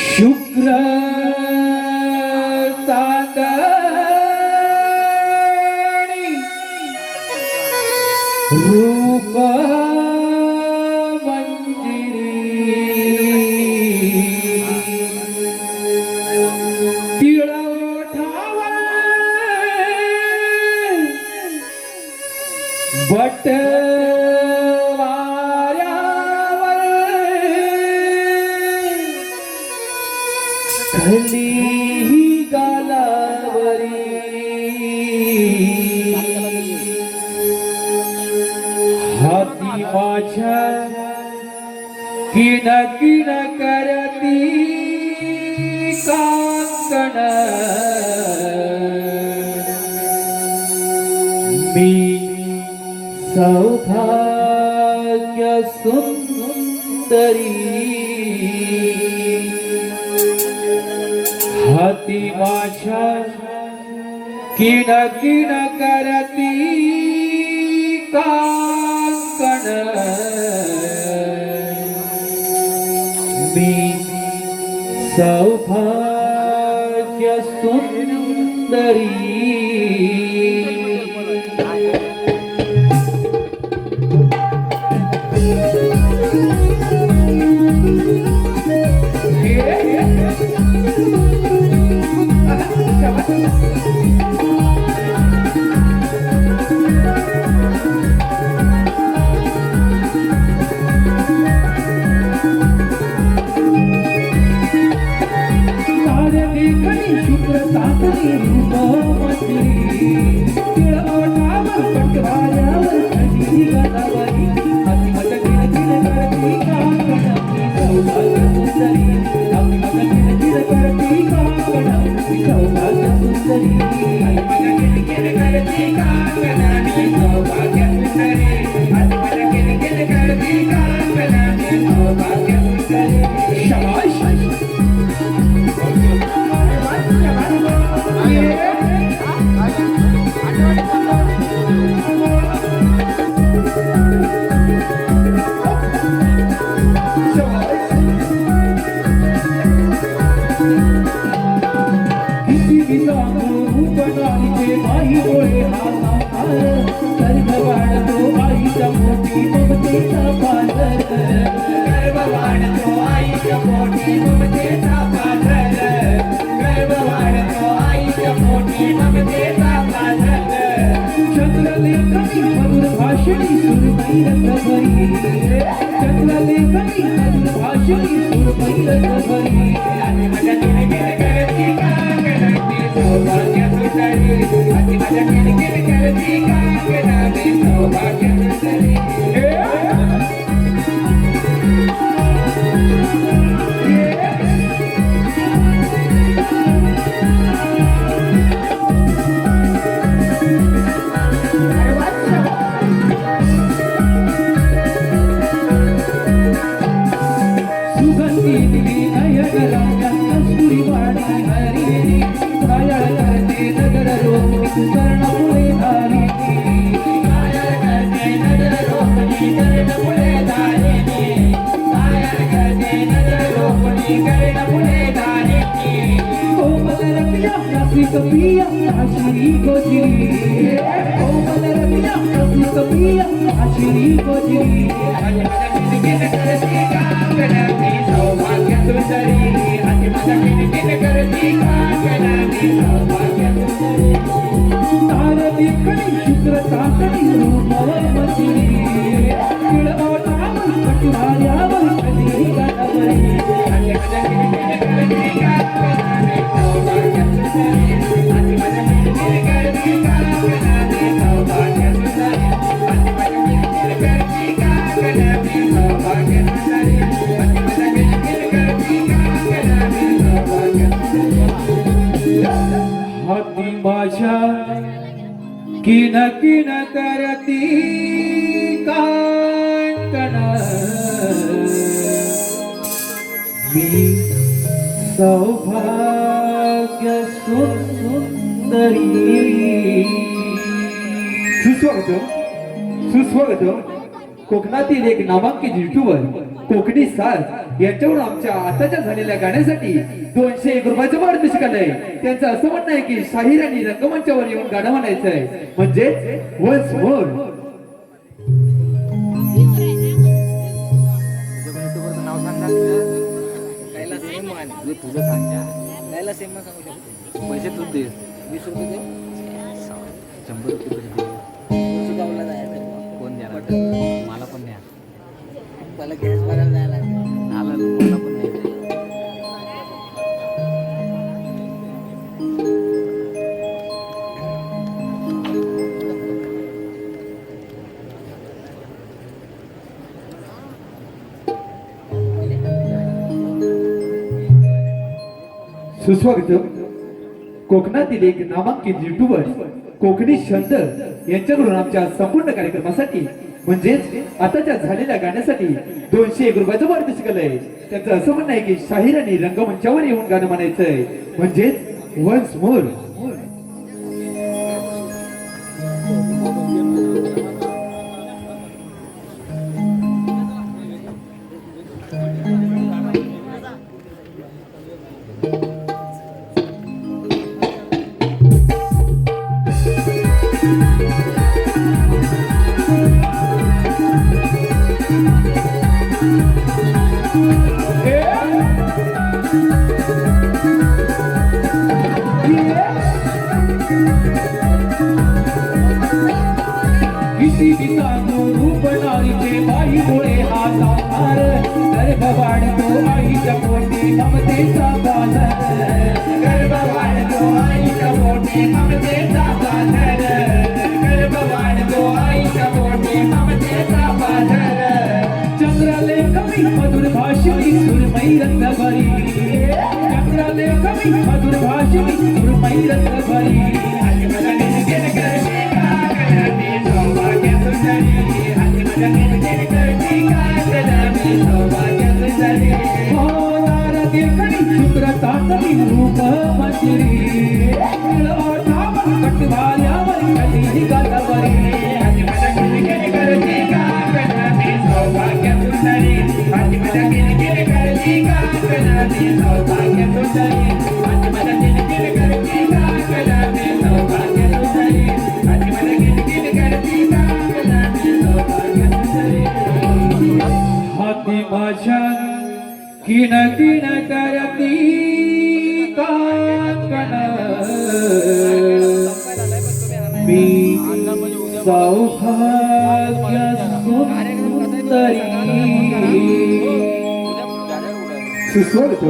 शुक्र सातणी रूप मंजिरी तिळोठावर बट खली गालावरी हाती माझ्या किन किन करती कांकण मी सौभाग्य सुंदरी हाती माझ्या किन किन करती कांकण मी सौभाग्य सुंदरी शुक्र सातणी रूप मंजिरी तिळोठावर पटवाऱ्यावर खली गालावरी हाती माझ्या किन किन करती कांकण मी सौभाग्य सुंदरी हाती माझ्या किन किन करती कांकण मी सौभाग्य सुंदरी हाती माझ्या किन किन करती कांकण मी सौभाग्य सुंदरी हाती माझ्या किन किन करती कांकण मी सौभाग्य सुंदरी शाबाश चंद्रलेखनी मधुर भाषणी सुरमई रसभरी चंद्रलेखनी मधुर भाषणी सुरमई रसभरी हाती माझ्या किन किन करती कांकण मी सौभाग्य सुंदरी हाती माझ्या किन किन करती कांकण मी सौभाग्य सुंदरी कपिया आशिरी गोजिरी ओ मलरबिया कपिया आशिरी गोजिरी हाती माझ्या किन किन करती कांकण मी सौभाग्य सुंदरी हाती माझ्या किन किन करती कांकण मी सौभाग्य सुंदरी तार देखणी शुक्र सातणी रूप मंजिरी तिळोठावर पटवाऱ्यावर खली गालावरी हाती माझ्या किन किन करती कांकण मी सौभाग्य सुंदरी हाती माझ्या किन किन करती कांकण मी सौभाग्य सुंदरी सुस्वागत सुस्वागत कोकणातील एक नामांकित युट्यूबर कोकणी साज यांच्यावर आमच्या आताच्या झालेल्या गाण्यासाठी 201 रुपयाचं पारितोषिक आलंय. त्यांचं असं म्हणणं आहे की शाहीर आणि रंगमंचावर येऊन गाणं म्हणायचंय म्हणजे वन्स मोर. तुझं सांग त्याला सेम सांगू शकतो. पैसे तूच दे 20 रुपये दे 100 रुपये पैसे दे. गावला जायचं कोण देणार मला पण द्या मला गॅस भरायला जायला लागेल मला पण नाही. सुस्वागत कोकणातील एक नामांकित युट्यूबर कोकणी छंद यांच्याकडून आमच्या संपूर्ण कार्यक्रमासाठी म्हणजेच आताच्या झालेल्या गाण्यासाठी 201 रुपयाचं पारितोषिक आलंय. त्यांचं असं म्हणणं आहे की शाहीर आणि रंगमंचावर येऊन गाणं म्हणायचंय म्हणजेच वन्स मोर. किती दिसांनो रूप नारीचे बाई मुळे हा साकार गर्भ वाढतो आईच्या पोटी ममतेचा बाजार. गर्भ वाढतो आईच्या पोटी ममतेचा बाजार. गर्भ वाढतो आईच्या पोटी ममतेचा बाजार. चंद्राले कमी मधुर भाषिणी सुरमई रंगभरी. चंद्राले कमी मधुर भाषिणी सुरमई रंगभरी. शुक्रतातली रूप मंजिरी कटवाल्यावर कधी गातावरी. सौभाग्य सुंदरी माझी माझ्या किरकिर करती काकणाने. सौभाग्य सुंदरी माझी माझ्या किरकिर करती काकणाने. सौभाग्य सुंदरी माझी माझ्या किरकिर करती काकणाने. सौभाग्य सुंदरी हाती माझ्या किण किण करती काकण मी सौभाग्य सुंदरी. सुस्वागत